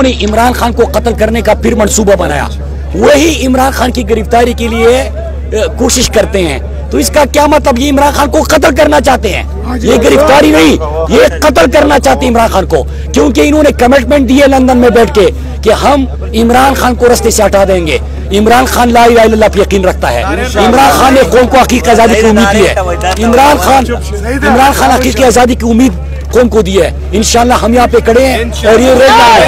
लोगों ने इमरान खान को कत्ल करने का फिर मंसूबा बनाया, वही इमरान खान की गिरफ्तारी के लिए कोशिश करते हैं। तो इसका क्या मतलब, ये इमरान खान को कत्ल करना चाहते हैं, ये गिरफ्तारी नहीं, ये कत्ल करना चाहते हैं इमरान खान को, क्योंकि इन्होंने कमिटमेंट दी है लंदन में बैठ के कि हम इमरान खान को रास्ते से हटा देंगे। इमरान खान ला इलाहा इल्लल्लाह पे यकीन रखता है, इमरान खान ने कौम को हकीकी आजादी की उम्मीद दी है, इमरान खान हकीकी आजादी की उम्मीद कौम को दी है। इंशाल्लाह हम यहाँ पे खड़े हैं और ये रेड है।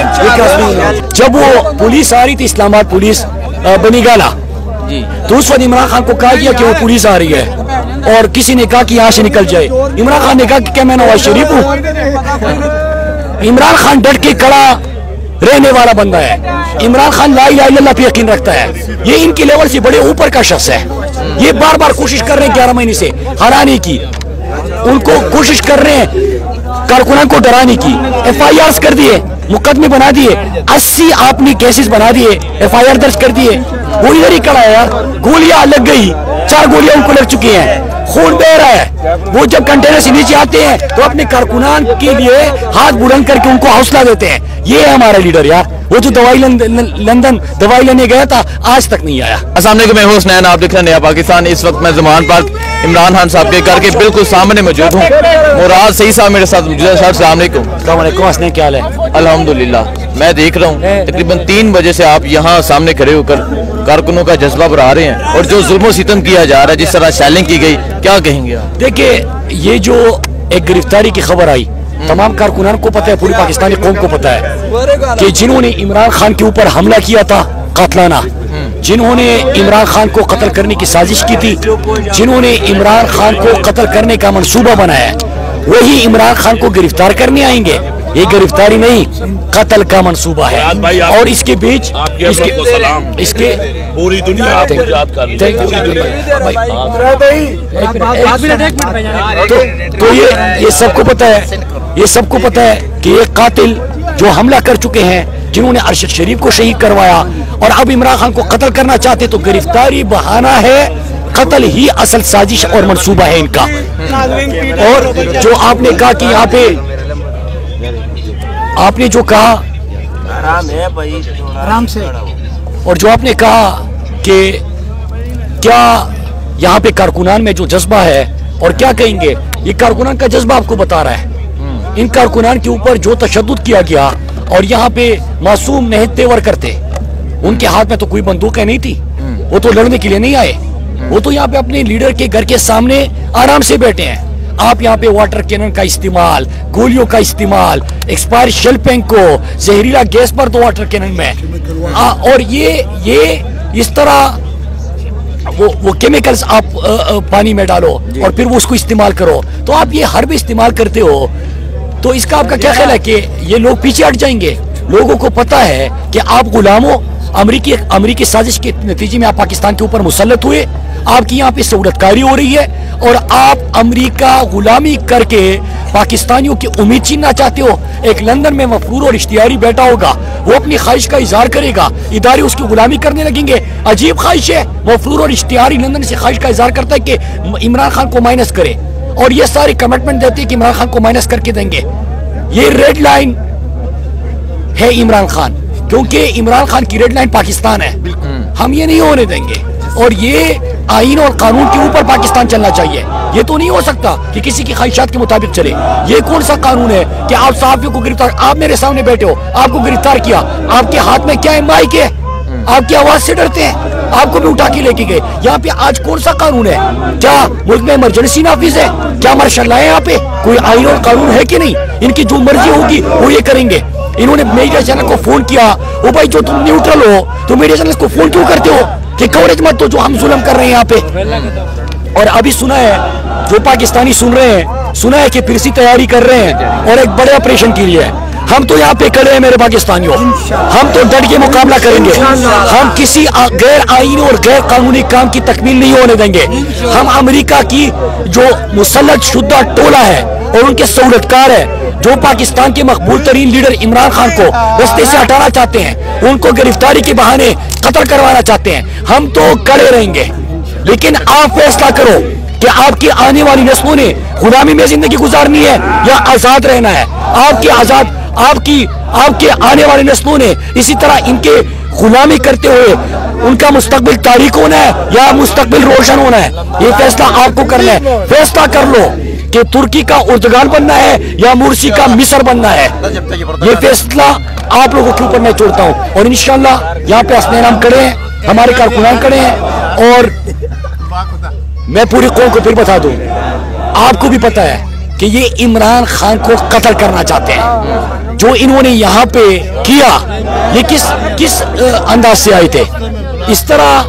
जब वो पुलिस आ रही थी, इस्लामाबाद पुलिस बनीगाला, तो उस वक्त इमरान खान को कहा गया कि वो पुलिस आ रही है और किसी ने कहा कि यहाँ से निकल जाए। इमरान खान ने कहा कि क्या मैं नवाज शरीफ हूँ? इमरान खान डट के खड़ा रहने वाला बंदा है। इमरान खान ला इलाहा इल्लल्लाह पे यकीन रखता है, ये इनके लेवल से बड़े ऊपर का शख्स है। ये बार बार कोशिश कर रहे हैं 11 महीने से हराने की, उनको कोशिश कर रहे हैं कारकुनान को डराने की। FIR कर दिए, मुकदमे बना दिए, 80 आपने केसेस बना दिए, FIR दर्ज कर दिए। वो इधर ही खड़ा है यार, गोलियां लग गई, 4 गोलियां उनको लग चुकी हैं, खून बह रहा है। वो जब कंटेनर से नीचे आते हैं तो अपने कारकुनान के लिए हाथ बुलंद करके उनको हौसला देते हैं। ये है हमारा लीडर यार। वो जो लंदन दवाई लेने गया था, आज तक नहीं आया। अस्सलाम वालेकुम, मैं हूं हुसनैन, आप देख रहे हैं नया पाकिस्तान। इस वक्त मैं ज़मान पार्क इमरान खान साहब के घर के बिल्कुल सामने मौजूद हूँ। मुराद सही साहब मेरे साथ मौजूद है। अस्सलाम वालेकुम। हसन, क्या हाल है? अल्हम्दुलिल्लाह। मैं देख रहा हूँ तकरीबन 3 बजे से आप यहाँ सामने खड़े होकर कारकुनों का जज्बा बढ़ा रहे हैं और जो जुल्म सितम किया जा रहा है, जिस तरह शैलिंग की गई, क्या कहेंगे आप? देखिए, ये जो एक गिरफ्तारी की खबर आई, तमाम कारकुनान को पता है, पूरी पाकिस्तानी कौम को पता है कि जिन्होंने इमरान खान के ऊपर हमला किया था कातलाना, जिन्होंने इमरान खान को कत्ल करने की साजिश की थी, जिन्होंने इमरान खान को कत्ल करने का मंसूबा बनाया, वही इमरान खान को गिरफ्तार करने आएंगे। ये गिरफ्तारी नहीं, कत्ल का मंसूबा है। और इसके बीच इसके पूरी दुनिया तो ये सबको पता है, ये सबको पता है कि ये कातिल जो हमला कर चुके हैं, जिन्होंने अरशद शरीफ को शहीद करवाया और अब इमरान खान को कत्ल करना चाहते, तो गिरफ्तारी बहाना है, कत्ल ही असल साजिश और मंसूबा है इनका। और जो आपने कहा कि यहाँ पे आपने जो कहा आराम से, और जो आपने कहा कि क्या यहाँ पे कारकुनान में जो जज्बा है, और क्या कहेंगे, ये कारकुनान का जज्बा आपको बता रहा है। इन कारकुनान के ऊपर जो तशद्दुद किया गया और यहाँ पे मासूम नहीं तेवर करते, उनके हाथ में तो कोई बंदूकें नहीं थी, वो तो लड़ने के लिए नहीं आए, वो तो यहाँ पे अपने लीडर के घर के सामने आराम से बैठे हैं। आप यहाँ पे वाटर कैनन का इस्तेमाल, गोलियों का इस्तेमाल, एक्सपायर शेल पेंक को, जहरीला गैस पर दो वाटर कैनन में, और ये इस तरह वो केमिकल्स आप पानी में डालो और फिर वो उसको इस्तेमाल करो, तो आप ये हर भी इस्तेमाल करते हो। तो इसका आपका क्या ख्याल है कि ये लोग पीछे हट जाएंगे? लोगों को पता है कि आप गुलामों, अमरीकी साजिश के नतीजे में आप पाकिस्तान के ऊपर मुसल्लत हुए, आपकी यहाँ पे सहूलतकारी हो रही है और आप अमेरिका गुलामी करके पाकिस्तानियों की उम्मीद छीनना चाहते हो। एक लंदन में मफरूर और इश्तियारी बैठा होगा, वो अपनी ख्वाहिश का इजहार करेगा, इदारे उसकी गुलामी करने लगेंगे। अजीब ख्वाहिश है, मफरूर और इश्तियारी लंदन से ख्वाहिश का इजहार करता है कि इमरान खान को माइनस करे, और ये सारे कमिटमेंट देते हैं कि इमरान खान को माइनस करके देंगे। ये रेड लाइन है इमरान खान, क्योंकि इमरान खान की रेड लाइन पाकिस्तान है, हम ये नहीं होने देंगे। और ये आईन और कानून के ऊपर पाकिस्तान चलना चाहिए। ये तो नहीं हो सकता कि किसी की ख्वाहिशात के मुताबिक चले। ये कौन सा कानून है कि आप सहाफियों को गिरफ्तार, आप मेरे सामने बैठे हो, आपको गिरफ्तार किया, आपके हाथ में क्या है, माइक है, आपकी आवाज से डरते हैं, आपको भी उठा के लेके गए। यहाँ पे आज कौन सा कानून है? क्या मुल्क में इमरजेंसी नाफिज है? क्या मार्शल लॉ है? यहाँ पे कोई आईन और कानून है कि नहीं? इनकी जो मर्जी होगी वो ये करेंगे। इन्होंने मीडिया चैनल को फोन किया, ओ भाई जो तुम न्यूट्रल हो तो मीडिया चैनल को फोन क्यों करते हो कि कवरेज मत दो जो हम जुल्म कर रहे हैं यहाँ पे। और अभी सुना है, जो पाकिस्तानी सुन रहे हैं, सुना है कि फिर से तैयारी कर रहे हैं और एक बड़े ऑपरेशन के लिए। हम तो यहाँ पे खड़े हैं मेरे पाकिस्तानियों, हम तो डट के मुकाबला करेंगे। हम किसी गैर आईनी और गैर कानूनी काम की तकमील नहीं होने देंगे। हम अमेरिका की जो मुसल्लत शुदा टोला है और उनके सहूलतकार है, जो पाकिस्तान के मकबूल तरीन लीडर इमरान खान को रास्ते से हटाना चाहते हैं, उनको गिरफ्तारी के बहाने कत्ल करवाना चाहते हैं, हम तो खड़े रहेंगे। लेकिन आप फैसला करो कि आपकी आने वाली नस्लों ने गुलामी में जिंदगी गुजारनी है या आजाद रहना है। आपकी आपके आने वाली नस्लों ने इसी तरह इनके गुलामी करते हुए उनका मुस्तकबिल तारीक होना है या मुस्तकबिल रोशन होना है, ये फैसला आपको करना है। फैसला कर लो कि तुर्की का उर्दगान बनना है या मुर्सी का मिस्र बनना है। ये फैसला आप लोगों के ऊपर मैं छोड़ता हूँ। और इंशाल्लाह यहाँ पे हसनैन हम खड़े हैं, हमारे कारकुनान खड़े हैं। और मैं पूरी कौम को फिर बता दूं, आपको भी पता है कि ये इमरान खान को कत्ल करना चाहते हैं। जो इन्होंने यहाँ पे किया, ये किस अंदाज से आए थे? इस तरह